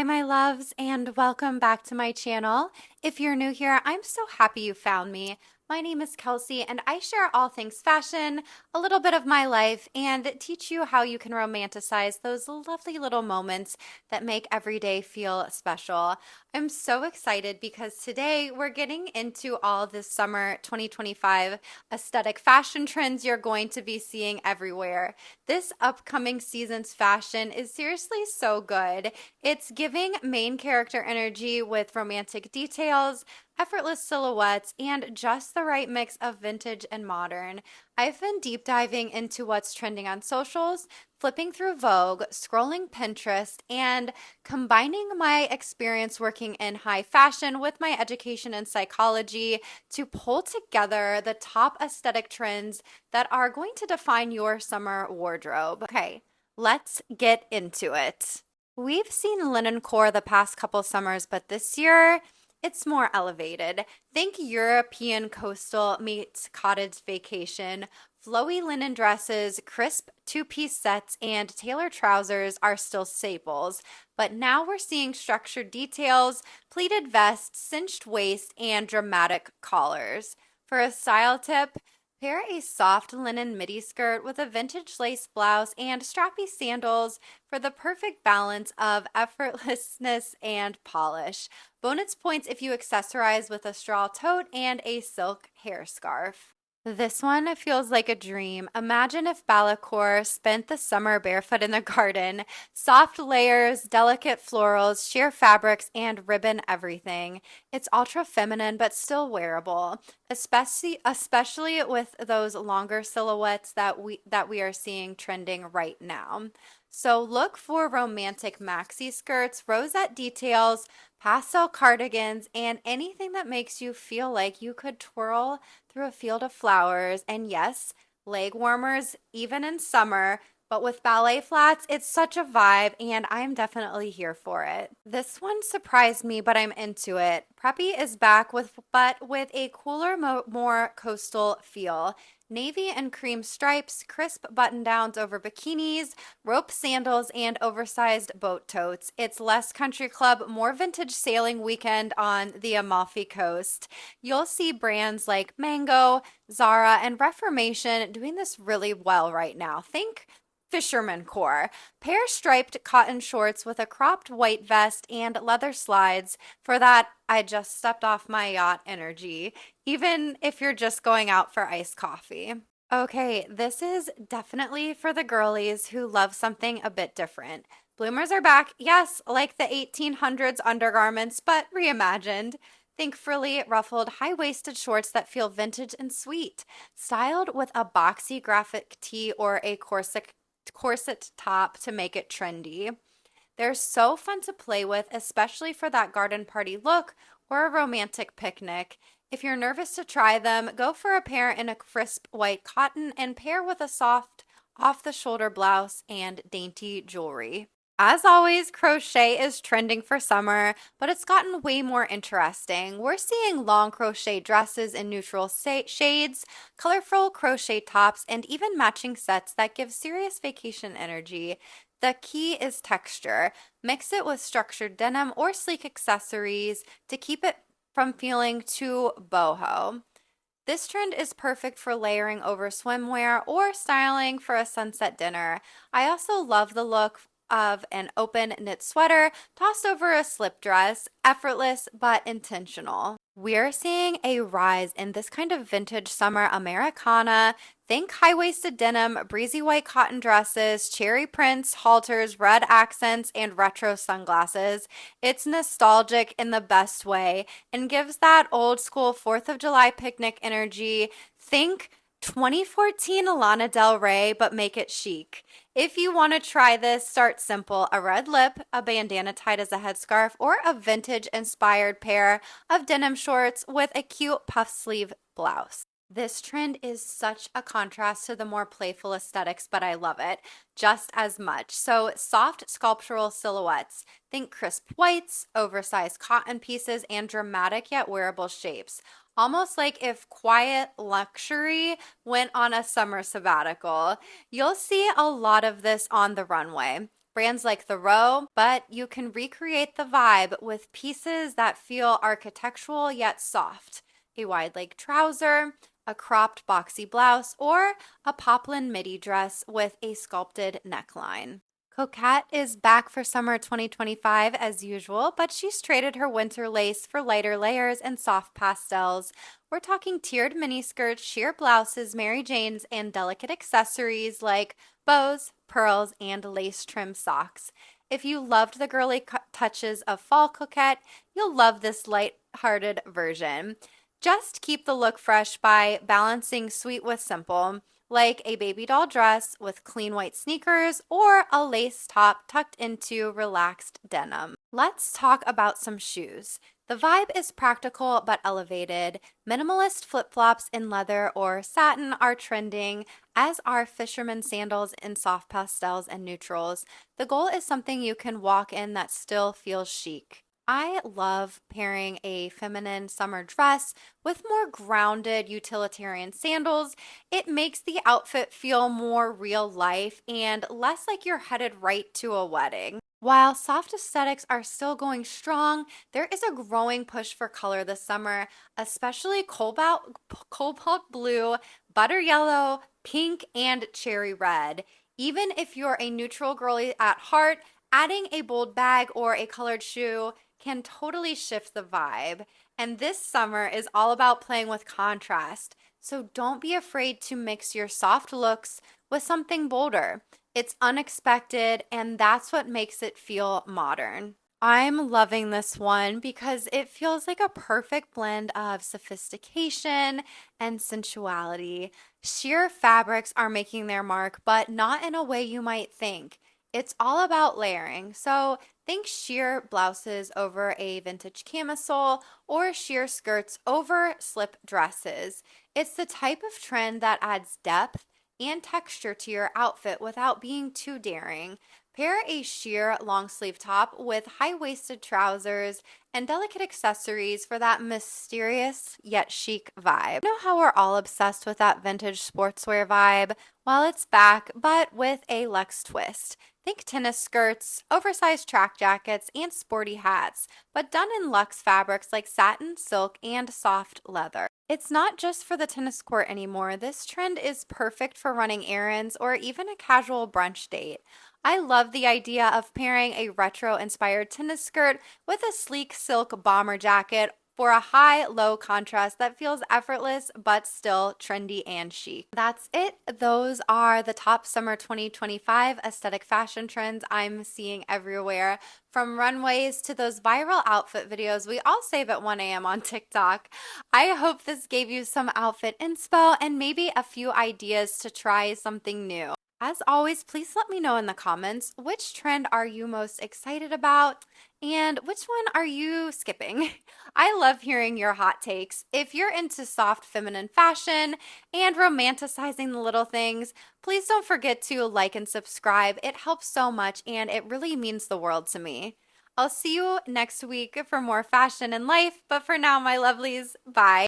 Hi, my loves, and welcome back to my channel. If you're new here, I'm so happy you found me. My name is Kelsey, and I share all things fashion, a little bit of my life, and teach you how you can romanticize those lovely little moments that make every day feel special. I'm so excited because today we're getting into all this summer 2025 aesthetic fashion trends you're going to be seeing everywhere. This upcoming season's fashion is seriously so good. It's giving main character energy with romantic details, effortless silhouettes, and just the right mix of vintage and modern. I've been deep diving into what's trending on socials, flipping through Vogue, scrolling Pinterest, and combining my experience working in high fashion with my education in psychology to pull together the top aesthetic trends that are going to define your summer wardrobe. Okay, let's get into it. We've seen linencore the past couple summers, but this year it's more elevated. Think European coastal meets cottage vacation. Flowy linen dresses, crisp two-piece sets, and tailored trousers are still staples, but now we're seeing structured details, pleated vests, cinched waist, and dramatic collars. For a style tip, pair a soft linen midi skirt with a vintage lace blouse and strappy sandals for the perfect balance of effortlessness and polish. Bonus points if you accessorize with a straw tote and a silk hair scarf. This one feels like a dream. Imagine if Ballet spent the summer barefoot in the garden. Soft layers, delicate florals, sheer fabrics, and ribbon everything. It's ultra feminine but still wearable, especially with those longer silhouettes that we are seeing trending right now. So look for romantic maxi skirts, rosette details, pastel cardigans, and anything that makes you feel like you could twirl through a field of flowers. And yes, leg warmers even in summer, but with ballet flats, it's such a vibe and I'm definitely here for it. This one surprised me, but I'm into it. Preppy is back with a cooler, more coastal feel. Navy and cream stripes, crisp button downs over bikinis, rope sandals, and oversized boat totes. It's less country club, more vintage sailing weekend on the Amalfi Coast. You'll see brands like Mango, Zara, and Reformation doing this really well right now. Think fisherman core. Pair striped cotton shorts with a cropped white vest and leather slides for that I just stepped off my yacht energy, even if you're just going out for iced coffee. Okay, this is definitely for the girlies who love something a bit different. Bloomers are back, yes, like the 1800s undergarments, but reimagined. Think frilly, ruffled, high waisted shorts that feel vintage and sweet, styled with a boxy graphic tee or a corset top to make it trendy. They're so fun to play with, especially for that garden party look or a romantic picnic. If you're nervous to try them, go for a pair in a crisp white cotton and pair with a soft off the shoulder blouse and dainty jewelry. As always, crochet is trending for summer, but it's gotten way more interesting. We're seeing long crochet dresses in neutral shades, colorful crochet tops, and even matching sets that give serious vacation energy. The key is texture. Mix it with structured denim or sleek accessories to keep it from feeling too boho. This trend is perfect for layering over swimwear or styling for a sunset dinner. I also love the look of an open knit sweater tossed over a slip dress, effortless but intentional. We're seeing a rise in this kind of vintage summer Americana. Think high-waisted denim, breezy white cotton dresses, cherry prints, halters, red accents, and retro sunglasses. It's nostalgic in the best way and gives that old school 4th of July picnic energy. Think 2014 Lana Del Rey, but make it chic. If you want to try this, start simple. A red lip, a bandana tied as a headscarf, or a vintage-inspired pair of denim shorts with a cute puff sleeve blouse. This trend is such a contrast to the more playful aesthetics, but I love it just as much. So, soft sculptural silhouettes. Think crisp whites, oversized cotton pieces, and dramatic yet wearable shapes. Almost like if quiet luxury went on a summer sabbatical. You'll see a lot of this on the runway. brands like Thoreau, but you can recreate the vibe with pieces that feel architectural yet soft. A wide leg trouser, a cropped boxy blouse, or a poplin midi dress with a sculpted neckline. Coquette is back for summer 2025 as usual, but she's traded her winter lace for lighter layers and soft pastels. We're talking tiered miniskirts, sheer blouses, Mary Janes, and delicate accessories like bows, pearls, and lace trim socks. If you loved the girly touches of fall coquette, you'll love this light-hearted version. Just keep the look fresh by balancing sweet with simple, like a baby doll dress with clean white sneakers or a lace top tucked into relaxed denim. Let's talk about some shoes. The vibe is practical but elevated. Minimalist flip-flops in leather or satin are trending, as are fisherman sandals in soft pastels and neutrals. The goal is something you can walk in that still feels chic. I love pairing a feminine summer dress with more grounded utilitarian sandals. It makes the outfit feel more real life and less like you're headed right to a wedding. While soft aesthetics are still going strong, there is a growing push for color this summer, especially cobalt blue, butter yellow, pink, and cherry red. Even if you're a neutral girly at heart, adding a bold bag or a colored shoe can totally shift the vibe. And this summer is all about playing with contrast. So don't be afraid to mix your soft looks with something bolder. It's unexpected, and that's what makes it feel modern. I'm loving this one because it feels like a perfect blend of sophistication and sensuality. Sheer fabrics are making their mark, but not in a way you might think. It's all about layering. So think sheer blouses over a vintage camisole or sheer skirts over slip dresses. It's the type of trend that adds depth and texture to your outfit without being too daring. Pair a sheer long sleeve top with high waisted trousers and delicate accessories for that mysterious yet chic vibe. You know how we're all obsessed with that vintage sportswear vibe? Well, it's back, but with a luxe twist. Think tennis skirts, oversized track jackets, and sporty hats, but done in luxe fabrics like satin, silk, and soft leather. It's not just for the tennis court anymore. This trend is perfect for running errands or even a casual brunch date. I love the idea of pairing a retro-inspired tennis skirt with a sleek silk bomber jacket for a high-low contrast that feels effortless but still trendy and chic. That's it. Those are the top summer 2025 aesthetic fashion trends I'm seeing everywhere. From runways to those viral outfit videos we all save at 1 a.m. on TikTok. I hope this gave you some outfit inspo and maybe a few ideas to try something new. As always, please let me know in the comments, which trend are you most excited about and which one are you skipping? I love hearing your hot takes. If you're into soft feminine fashion and romanticizing the little things, please don't forget to like and subscribe. It helps so much and it really means the world to me. I'll see you next week for more fashion and life, but for now, my lovelies, bye.